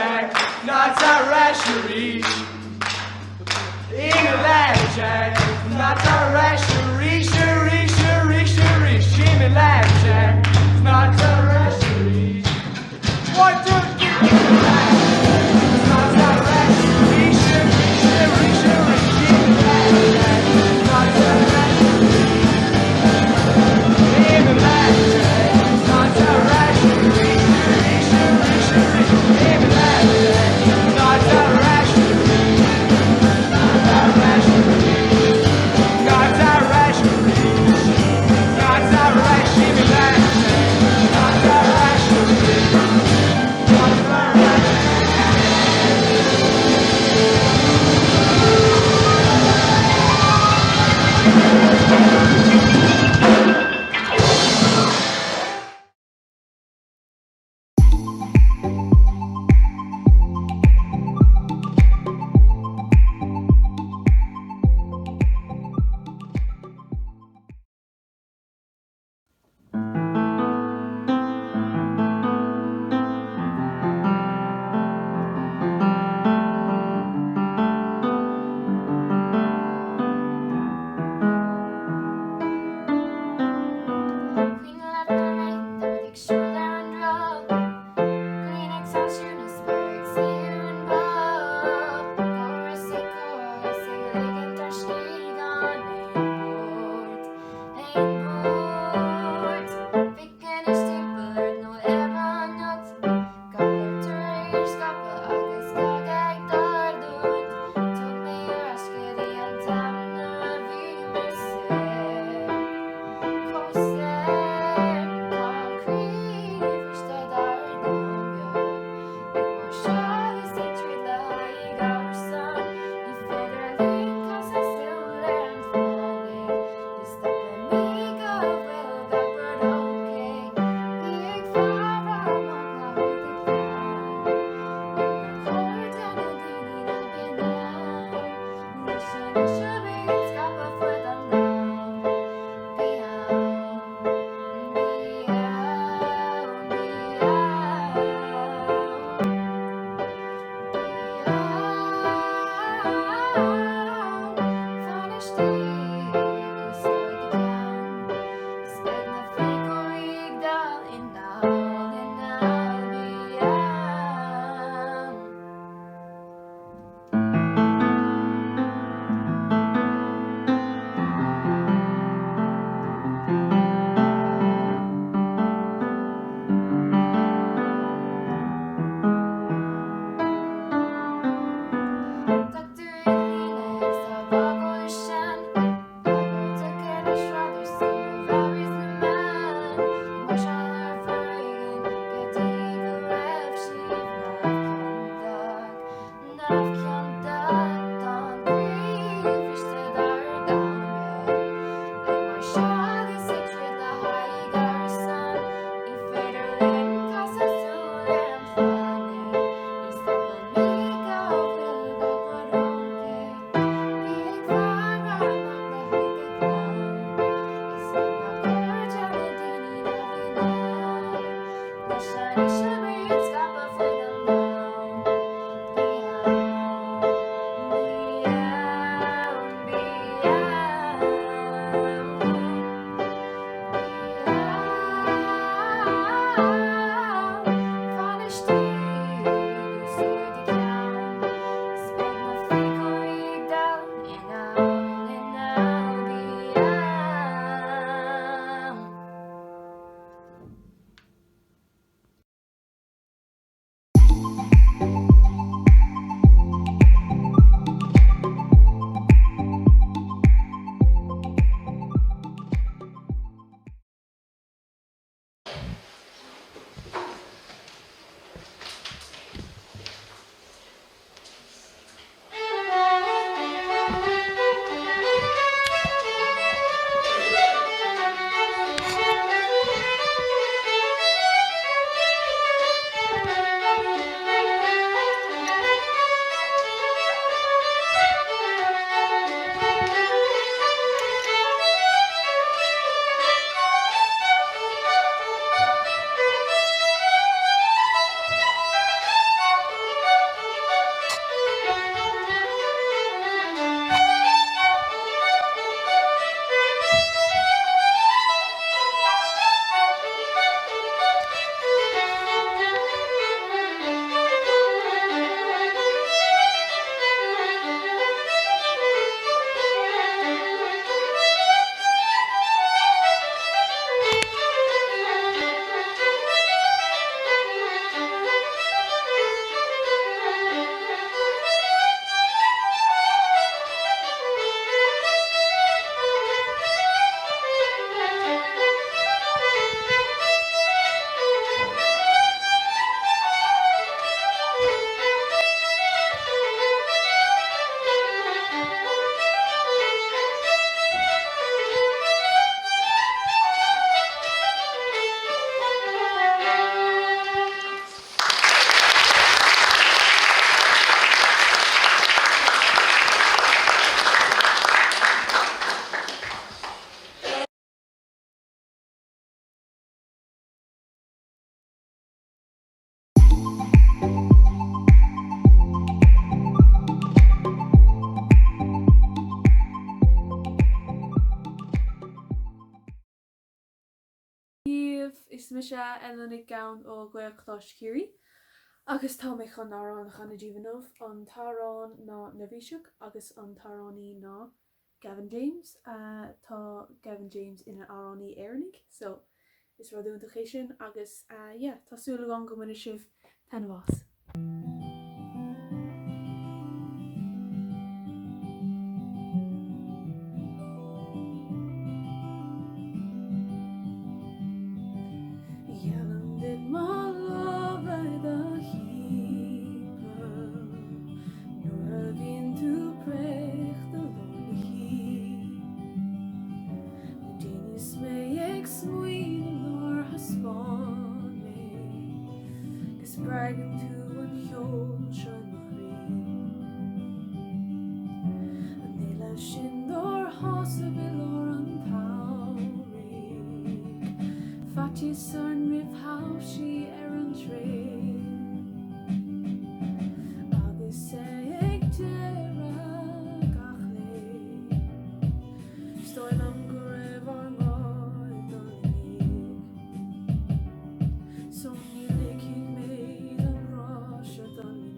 Jack, not a rashery. In a lad Jack, not a rashery, sherry, sherry, sherry. In a lad Jack, not a rashery. 1, 2, 3, not a rashery, sherry, sherry, sherry. In a lad Jack, not a rashery. In a lad Jack, not a rashery, sherry, sherry, sherry. In a lad Jack, not a rashery. me se enig gan ó goachtáis curí. Agus tá mé chun árán chana díhanmh an tárán ná Navíiseach agus an táránaí ná Gavin James. Tá Gavin James ina áránaí éirnig, so is radúnta sin agus tásúla gan go muna sibh tan bhás. Yelling did my love by the heaper, nor again to break the lonely heat. The Danish may ex-sweet nor has spawned me, cause bragging to an ocean free. And they left shin nor hospital or Fatty son rif how she errand train agus ag dera gachle stoil am go raibh ar máid donig so ní licking méid an rás a donig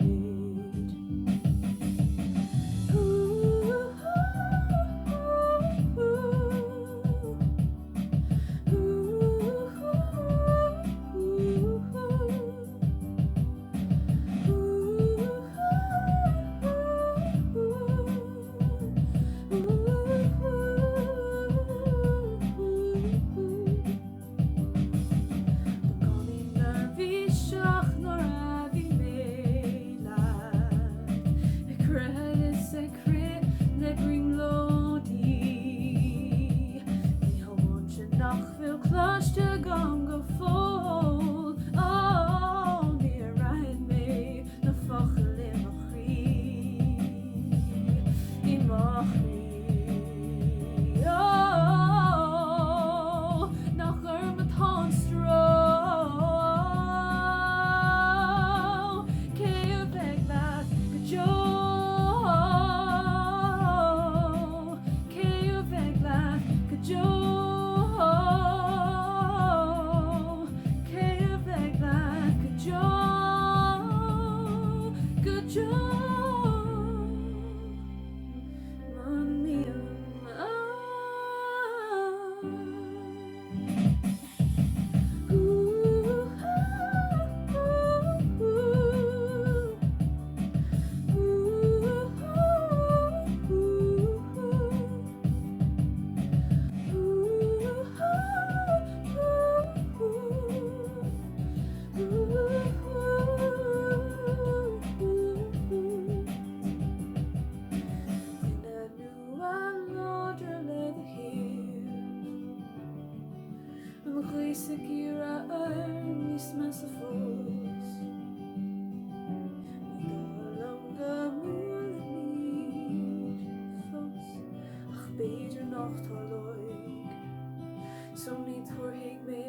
So ní tuaigh mé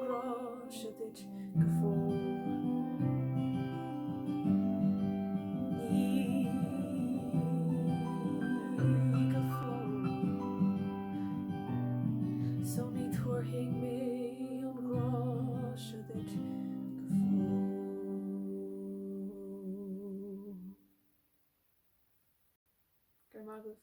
rá se dit go fór. Ní go fór. So ní tuaigh mé rá se dit go fór. Gur mágah.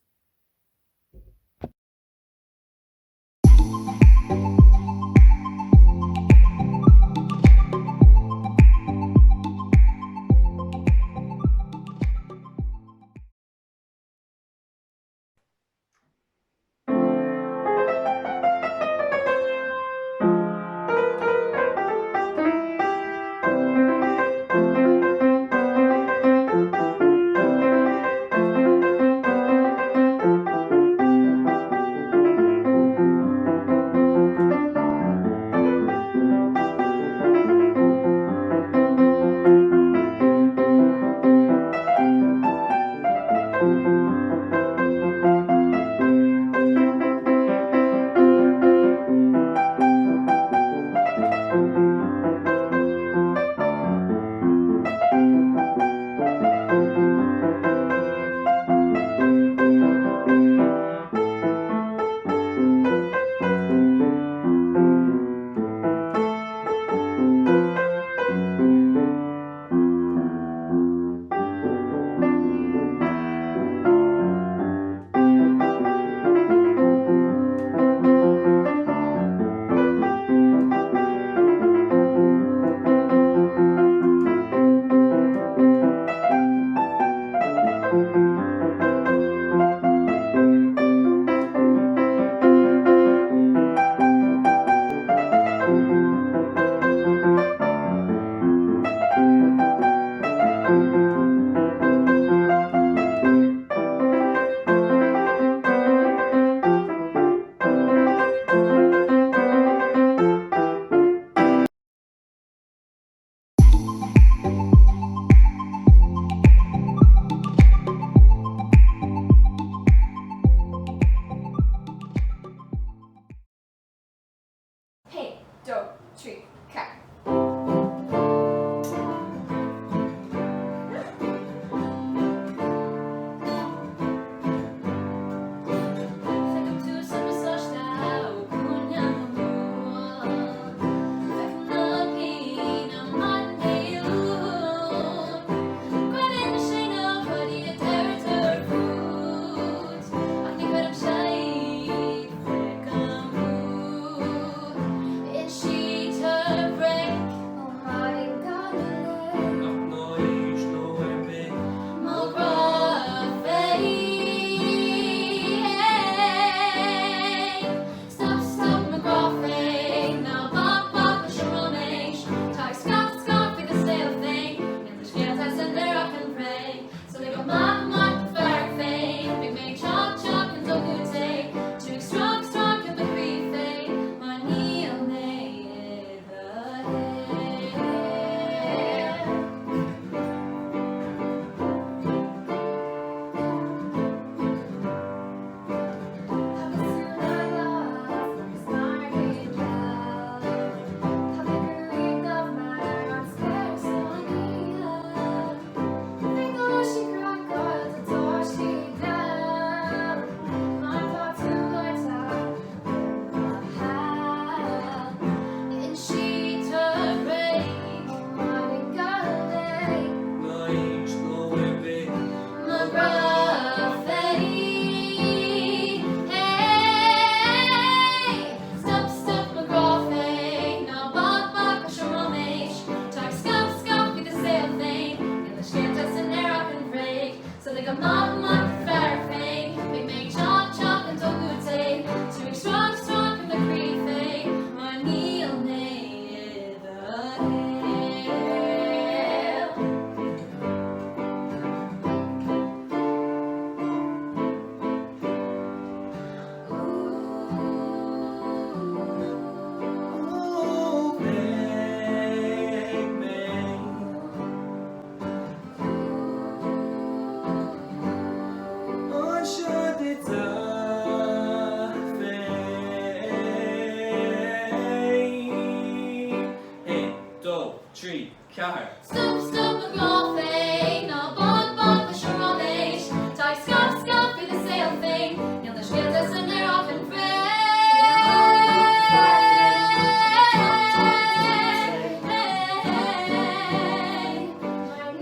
Cahir. Stop, stop, a grafing, no bog, bog, the shrubbish. Die, scuff, scuff, with the sail thing. Neil the shielders and they're off and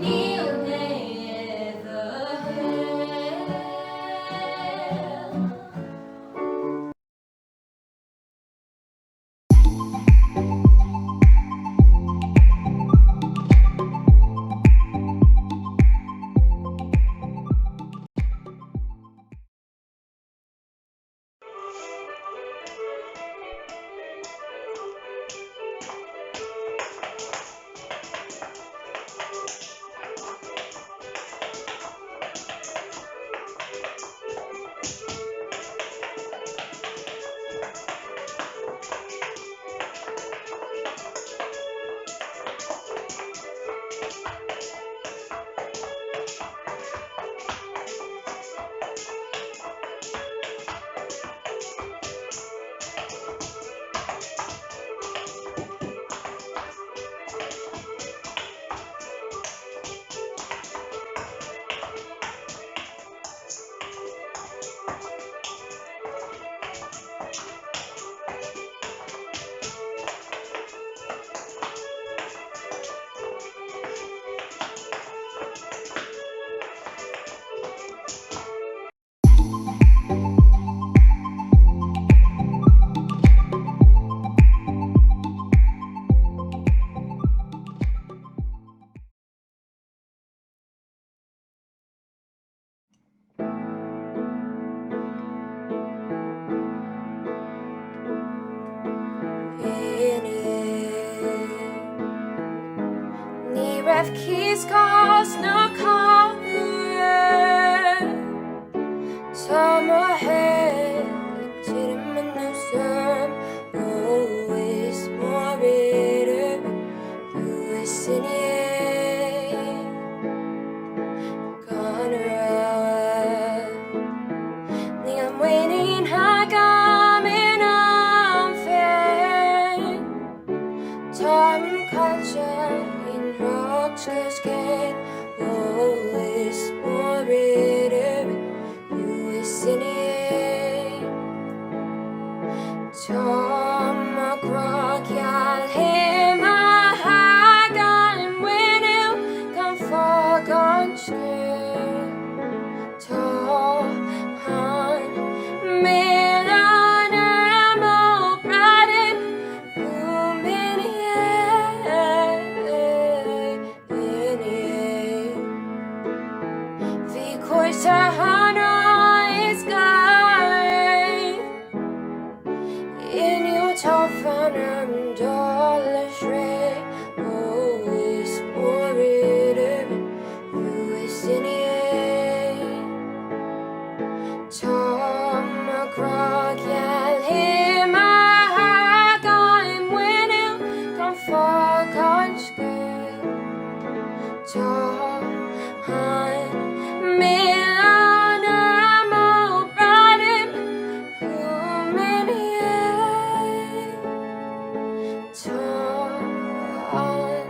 Neil near the hill. Ní raibh cíos gás na cáir Tá mo head tírim an núsam ó is mór idir Luas in gan raibh Ní an waiting hagam in am féin Tá culture in Roxas Gate is mór idir Luas in Tá má gracial him a hagan winil gan fog an scair Tá han Milan ammo bradin Bhí cuairte hana is gai Inniu tá fanam dóla shré is mór idir Luas in Tá má gracial him a hagan winil gan fog an scair Tá han Milan ammo bradin Tá an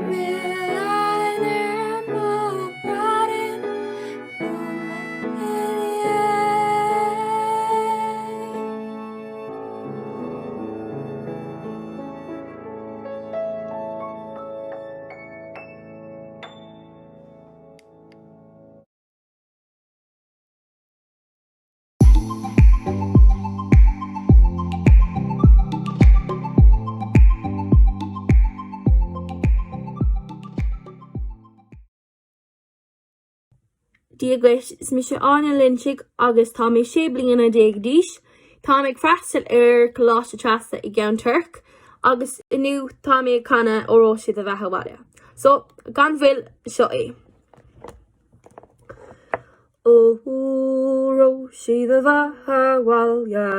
Milan ammo bradin Díagais is mi se anna linsigh agus tá mé sé bliana déag díis, Tá ag freistal choláiste trasta I gceann Turc, agus inniu tá mé canna óráisiad a bheithe bhaile. So, gan bhfuil seo é. Óráisiad a bheithe bhaile,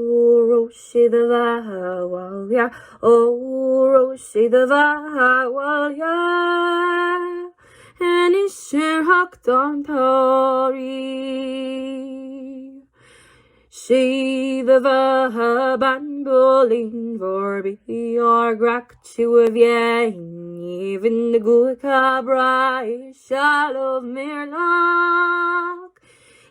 óráisiad a bheithe bhaile, óráisiad a bheithe bhaile. En is hacht an táí Si the bheithe ban bolín vor bí ar grach tú a bhéin even the good cabra shallow mirlock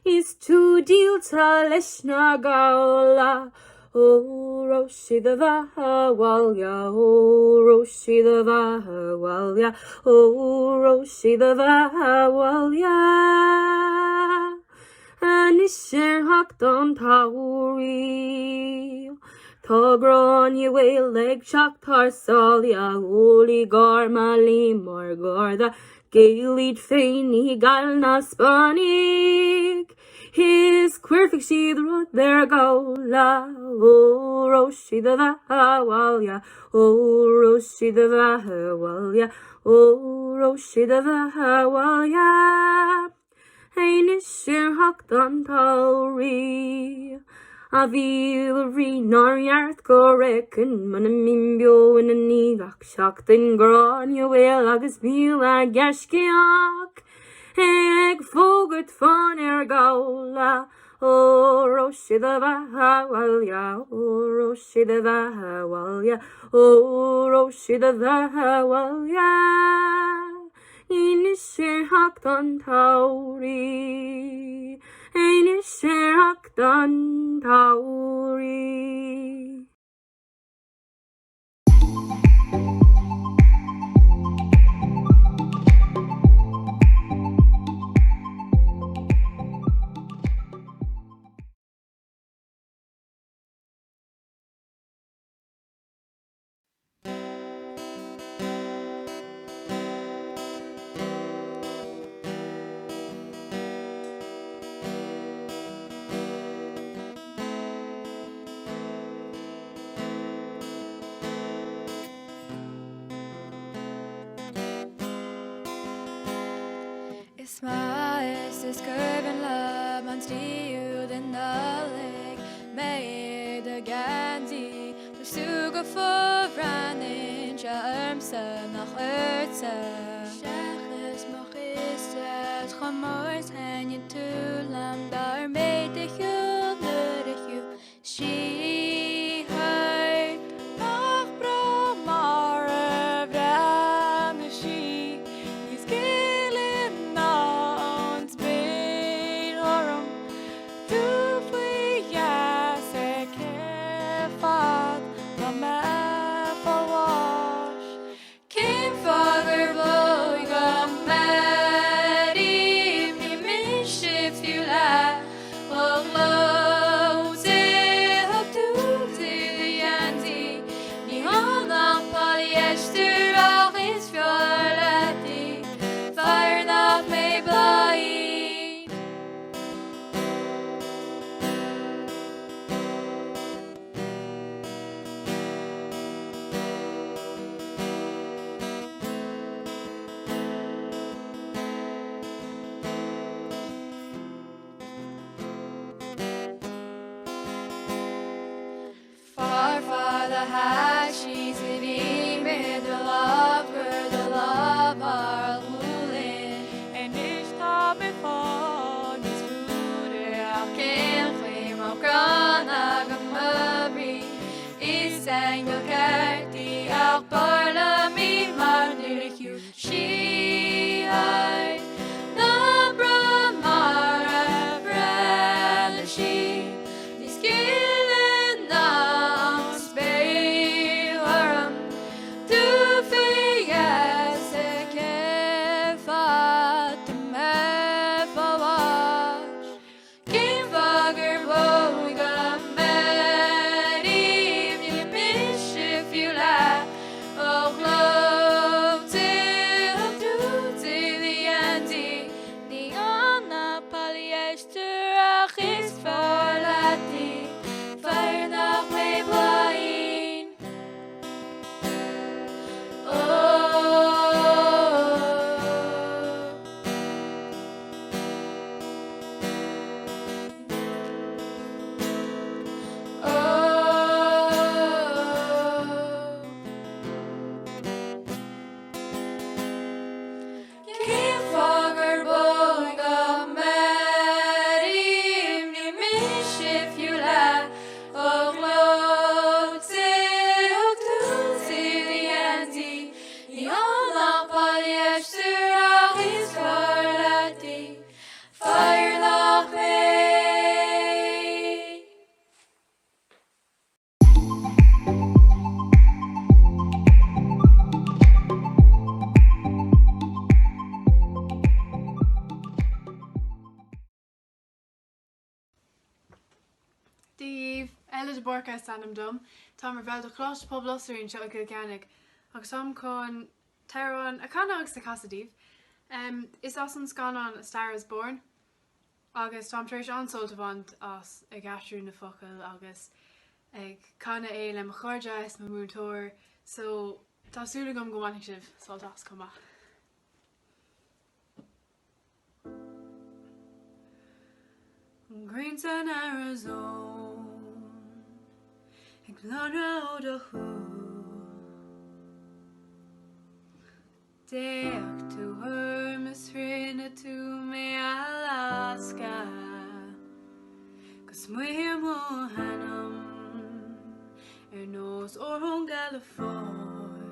is to deal to lishna gaula. O Roshi the Vahawalya, O Roshi the Vahawalya, O Roshi the Vahawalya. Anisher Hakdon Tauri, Togron Yue Leg Chak Tarsalia, Holy Garmali Margarda, Gailid Feini Galna Spanik. His queer fixie the road there go la. O Roshi the Vahawalya, O Roshi the Vahawalya, O Roshi the Vahawalya. Einishir Hakdan Tauri, Avilri Naryarth Gorekin, Manamimbio in a Nigak Shaktin Gron, you will agus Mila Gashkiak. Eg fogut von ergaula, O Roshi the Vahawalya, O Roshi the Vahawalya, O Roshi the Vahawalya. Einishir Hakdan Tauri, Einishir Hakdan Tauri. Smaes is kurven la man stiu den dalig med de ganzi de suga for ranin charmsa nach urtsa shakhs machis khamars han you to lam dar made the hul the hu she heard nach bra mar bram she is she's living with the love are ruling and each time before this food I can't claim of Granagamabi is sang the carti out parliament martyr you she I the Brahmara brother she this killing now space Díomh eile de borcha stanam dom, Tá mar bhil do chlás poblblasúin seo go ceannig, agus sam chun teán a chana agus sa casadíh. Is as an scanán A Star is Born, agus tám trééis ansóilta bhaint as ag gasisiú na focail agus ag chana é le chuirde is na mútóir, so tásúla gom go bhainnig sibh sáilta as cuma. Greentown, Arizona, ag lára ó do chuú. Déach tú thuirmas rinne tú mé Alaska, gus muir mó hanam nós orthón Californ.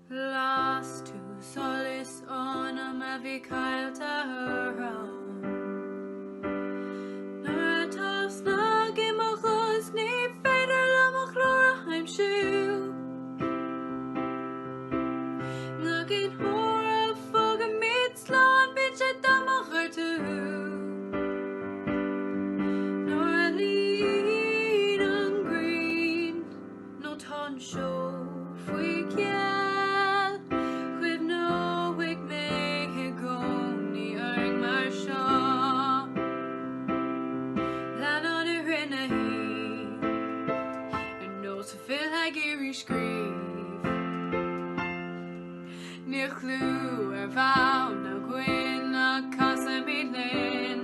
Las tú solis ónam a bhí cailta thurán. Snag in my chus, ní féidir le mo chlór a heimsú. Nagin hór a fog a míid slán, bit sé damachar tú. Nor a lín an green, no tan seo faoi ceall. Chuimh nóigh mé i gcónaí arng mar seo. Scríb ní chlú bhán na gcuin na casa mílin.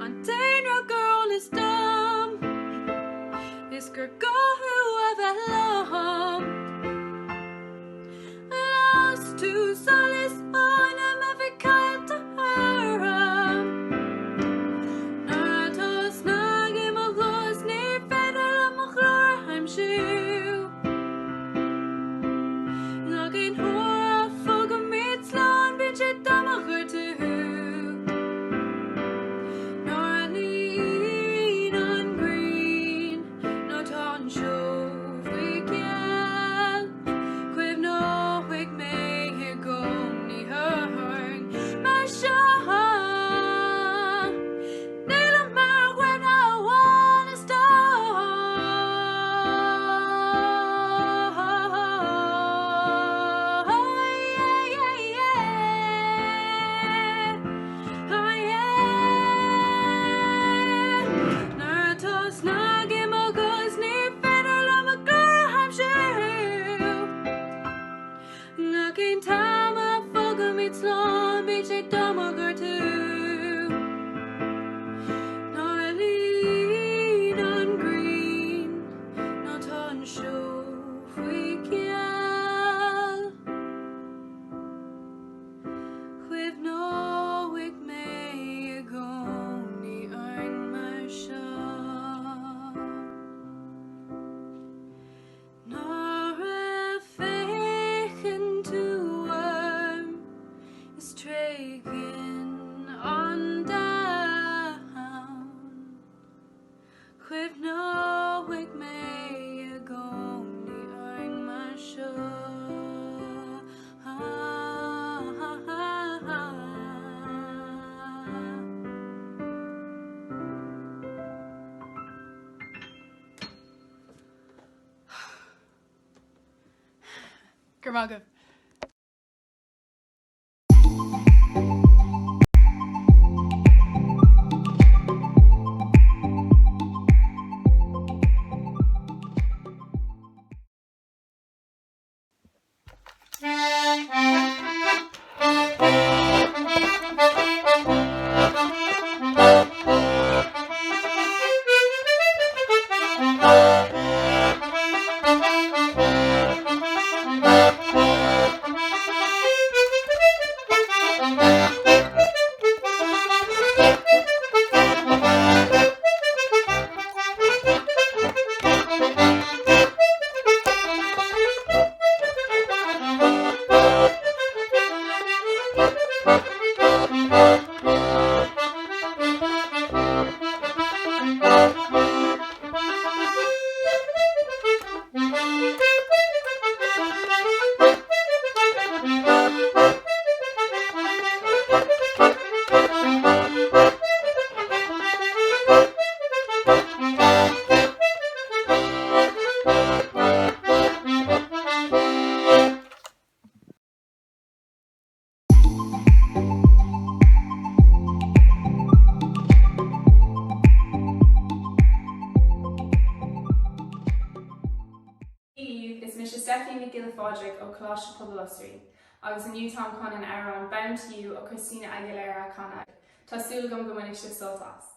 An daonra girl is dumb, is gur gothú a bheith lom. Las tú solis ónam a bhí cailta thurán. Nuair atá snag i mo chus, ní féidir le mo chlór heimsú. Nagin hór a fog a míid slán, bit sé damachar tú. Nor a lín an green, no tan seo faoi ceall. Chuimh nóigh mé i gcónaí arng mar seo. Nagin tam a fog a míid slán, bit sé damachar tú. Nor a lín an green, no tan seo faoi ceall. Chuimh nóigh mé i gcónaí arng mar seo. Nor a féchann tú orm is tréigin an down. Chuimh nóigh mé i gcónaí arng mar seo. Gur mágah. ó Cláiste Poblaí, agus aniu Tom Conan ar an Bound to You ó Christina Aguilera Cana. Tásúla gom go minic sé soltas.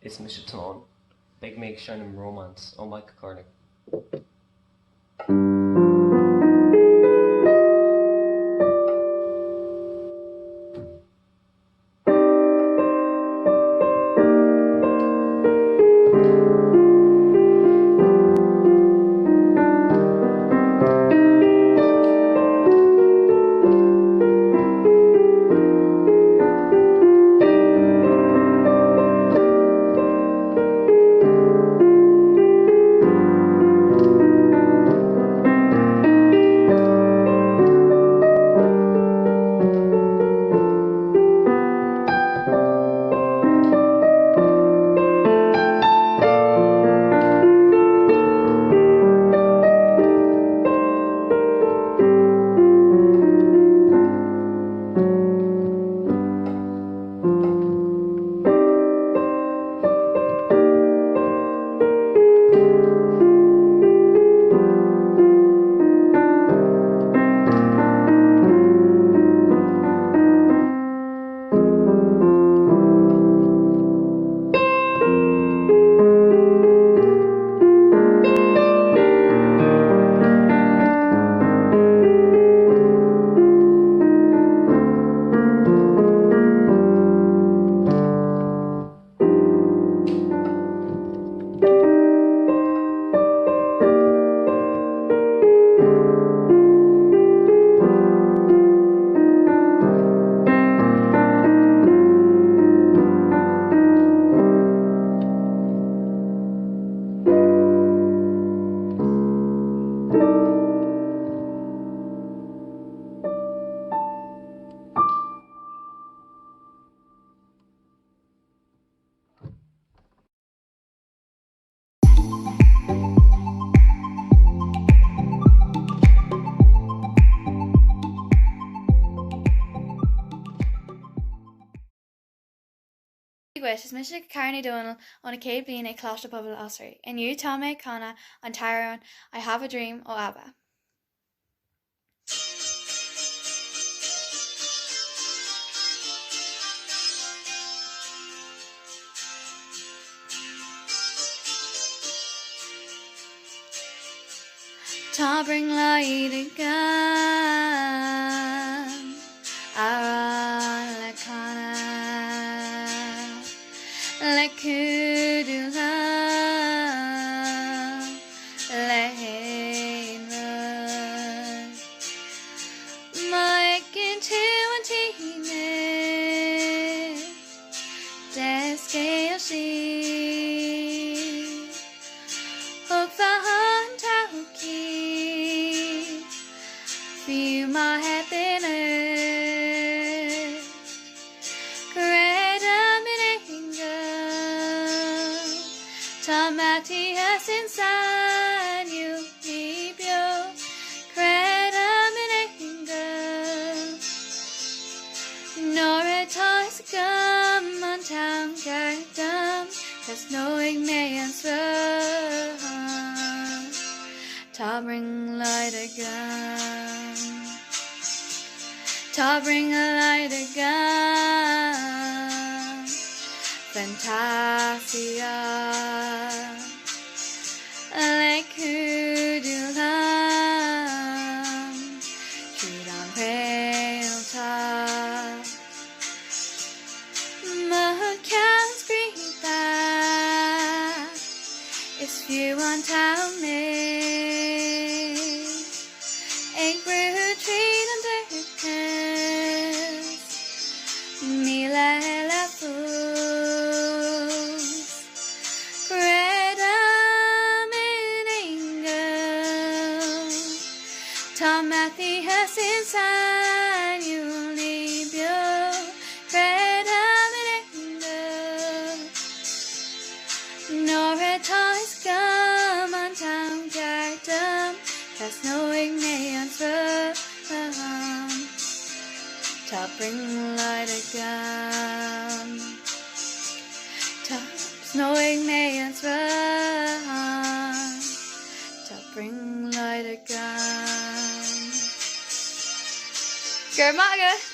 Is Mr. Tón, Big Make Shannon Romance ó Michael Cornick. Gwit is Mr. Carney Donald on a cave being a closh of public ossery. In you, Tommy, Connor, and Tyrone, I have a dream o Abba. Ta bring light again, Aran le Connor, le Cudula, le Hainwood, Mike into and Tina, Descale she, Hook the hunt keep, feel my happiness, great Tom Matthias inside you, keep your credit nor a toys come on town garden, there's no ignorance run. Ta bring light again, ta bring a light again, Fantasia, like Cudulam, treat on pale top, Macans greet back, it's few on town made, egg brew treat under his hands, Mila la fools, Greta Meningo, Tom Matthias inside you, leave your Greta Meningo, nor a toys come on town garden, there's no ignorance run. Ta bring light again, there's no ignorance run. Ta bring light again. Good, Maga.